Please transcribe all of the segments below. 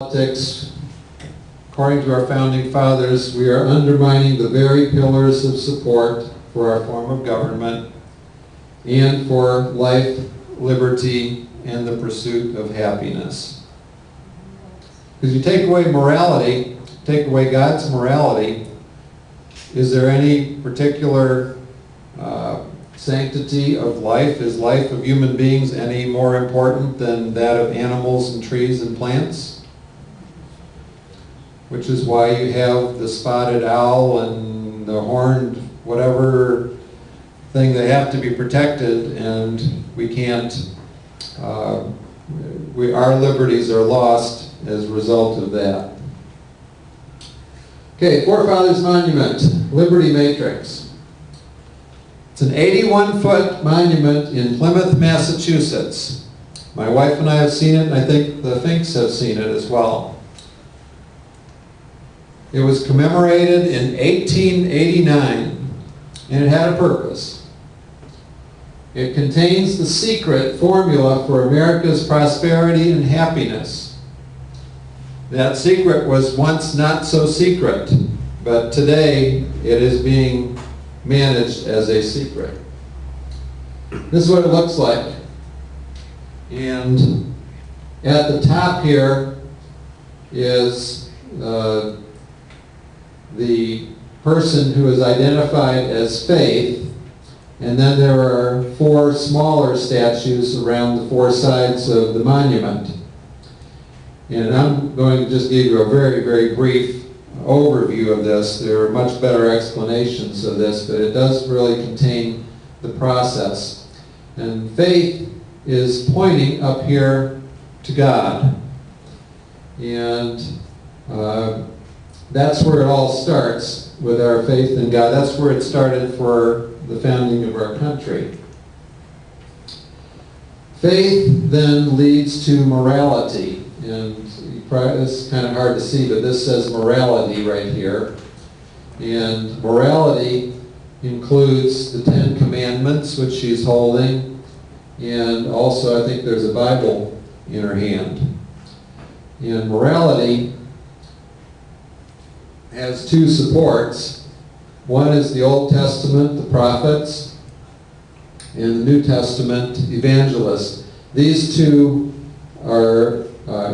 Politics, according to our founding fathers, we are undermining the very pillars of support for our form of government and for life, liberty, and the pursuit of happiness. Because you take away morality, take away God's morality, is there any particular sanctity of life? Is life of human beings any more important than that of animals and trees and plants? Which is why you have the spotted owl and the horned whatever thing that have to be protected, and we can't, our liberties are lost as a result of that. Okay, Forefathers Monument, Liberty Matrix. It's an 81-foot monument in Plymouth, Massachusetts. My wife and I have seen it, and I think the Finks have seen it as well. It was commemorated in 1889, and it had a purpose. It contains the secret formula for America's prosperity and happiness. That secret was once not so secret, but today it is being managed as a secret. This is what it looks like. And at the top here is the person who is identified as Faith, and then there are four smaller statues around the four sides of the monument. And I'm going to just give you a very, very brief overview of this. There are much better explanations of this, but it does really contain the process. And Faith is pointing up here to God. And that's where it all starts, with our faith in God. That's where it started for the founding of our country. Faith then leads to morality. And this is kind of hard to see, but this says morality right here. And morality includes the Ten Commandments, which she's holding, and also I think there's a Bible in her hand. And morality has two supports. One is the Old Testament, the prophets, and the New Testament, evangelists. These two are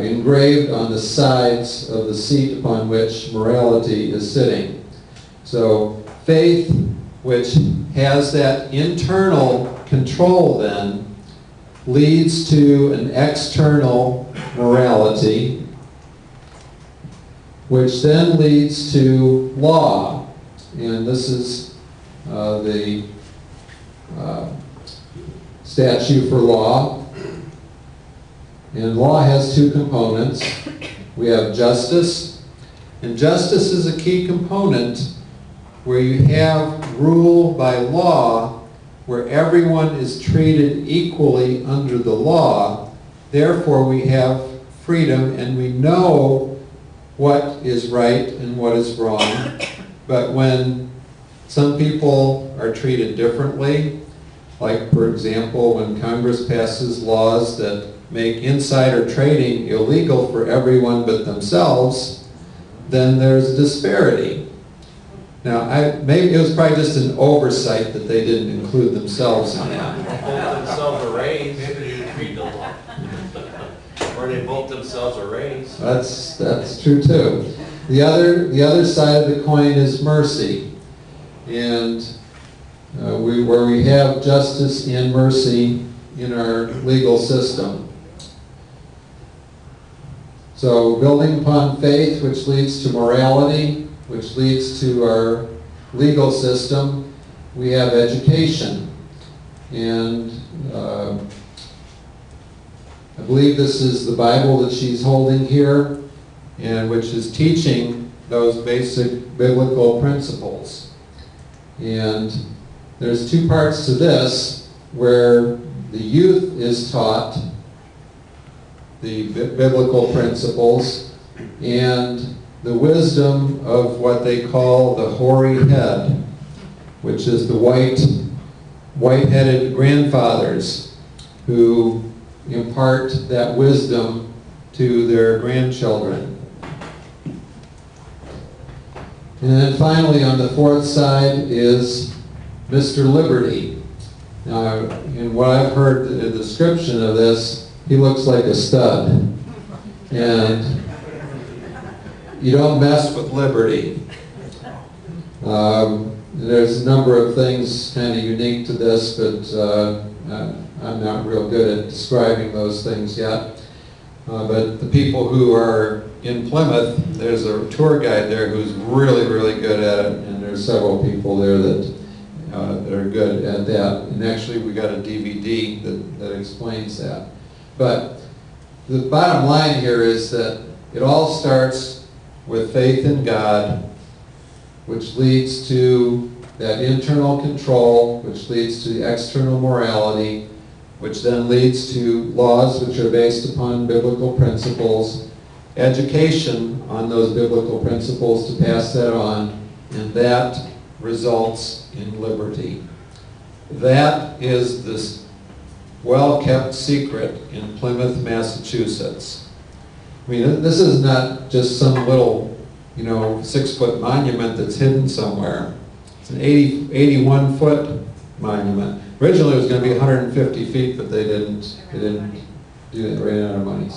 engraved on the sides of the seat upon which morality is sitting. So faith, which has that internal control then, leads to an external morality, which then leads to law. And this is the statute for law. And law has two components. We have justice, and justice is a key component where you have rule by law, where everyone is treated equally under the law. Therefore, we have freedom, and we know what is right and what is wrong. But when some people are treated differently, like for example when Congress passes laws that make insider trading illegal for everyone but themselves, then there's a disparity. Now, maybe it was probably just an oversight that they didn't include themselves in that. They vote themselves a raise. Maybe they didn't read the law. Or they vote themselves a raise. That's true too. The other side of the coin is mercy, and where we have justice and mercy in our legal system. So building upon faith, which leads to morality, which leads to our legal system, we have education. And I believe this is the Bible that she's holding here, and which is teaching those basic biblical principles. And there's two parts to this, where the youth is taught the biblical principles and the wisdom of what they call the hoary head, which is the white-headed grandfathers who impart that wisdom to their grandchildren. And then finally, on the fourth side is Mr. Liberty. Now, in what I've heard, the description of this, he looks like a stud. And you don't mess with liberty. There's a number of things kind of unique to this, but I'm not real good at describing those things yet. But the people who are in Plymouth, there's a tour guide there who's really, really good at it, and there's several people there that are good at that. And actually, we got a DVD that explains that. But the bottom line here is that it all starts with faith in God, which leads to that internal control, which leads to the external morality, which then leads to laws which are based upon biblical principles, education on those biblical principles to pass that on, and that results in liberty. That is this well-kept secret in Plymouth, Massachusetts. I mean, this is not just some little, 6-foot monument that's hidden somewhere. It's an 81-foot monument. Originally it was going to be 150 feet, but they didn't do it, ran out of money.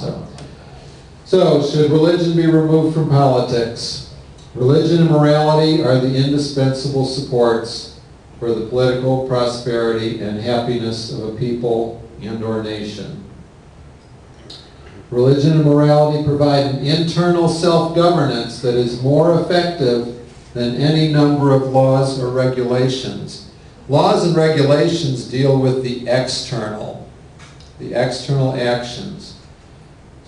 So should religion be removed from politics? Religion and morality are the indispensable supports for the political prosperity and happiness of a people and or nation. Religion and morality provide an internal self-governance that is more effective than any number of laws or regulations. Laws and regulations deal with the external actions.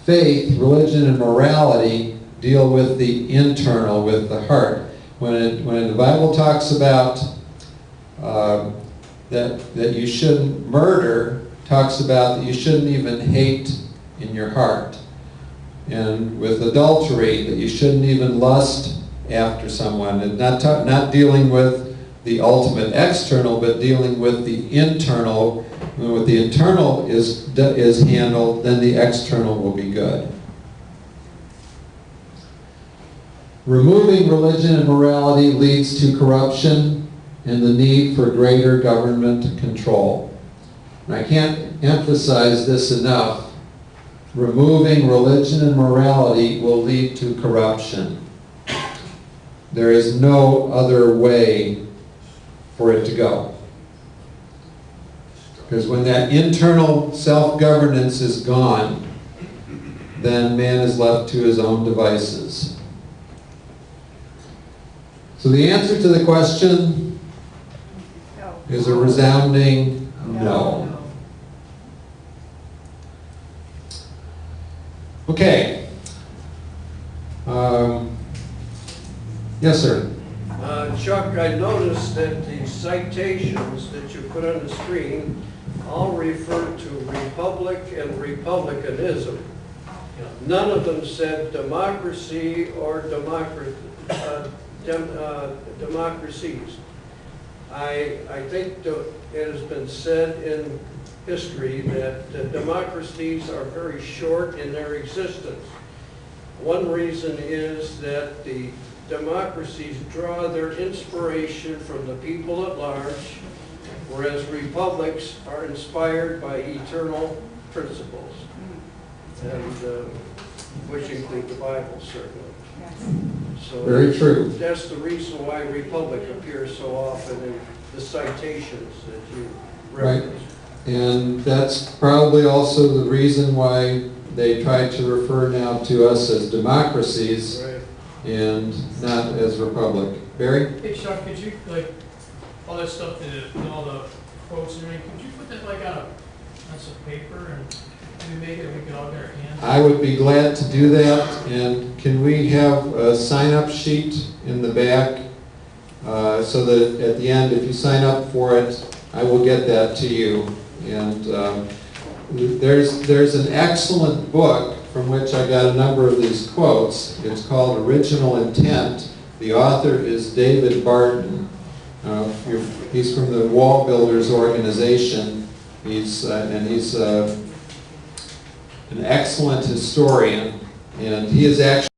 Faith, religion, and morality deal with the internal, with the heart. When the Bible talks about that you shouldn't murder, talks about that you shouldn't even hate in your heart. And with adultery, that you shouldn't even lust after someone. And not dealing with the ultimate external, but dealing with the internal. When the internal is handled, then the external will be good. Removing religion and morality leads to corruption and the need for greater government control. And I can't emphasize this enough. Removing religion and morality will lead to corruption. There is no other way for it to go. Because when that internal self-governance is gone, then man is left to his own devices. So the answer to the question is a resounding no. Okay. Yes, sir. Chuck, I noticed that the citations that you put on the screen all refer to republic and republicanism. None of them said democracy or democracies. I think it has been said in history that democracies are very short in their existence. One reason is that the democracies draw their inspiration from the people at large, whereas republics are inspired by eternal principles, and which include the Bible, certainly. So very true. That's the reason why republic appears so often in the citations that you referenced. Right. And that's probably also the reason why they try to refer now to us as democracies, right, and not as republic. Barry? Hey Chuck, could you, all that stuff, all the quotes and everything, could you put that on some paper and maybe make it, we could all get our hands? I would be glad to do that. And can we have a sign-up sheet in the back so that at the end, if you sign up for it, I will get that to you. And there's an excellent book from which I got a number of these quotes. It's called Original Intent. The author is David Barton. He's from the Wall Builders organization. He's an excellent historian, and he is actually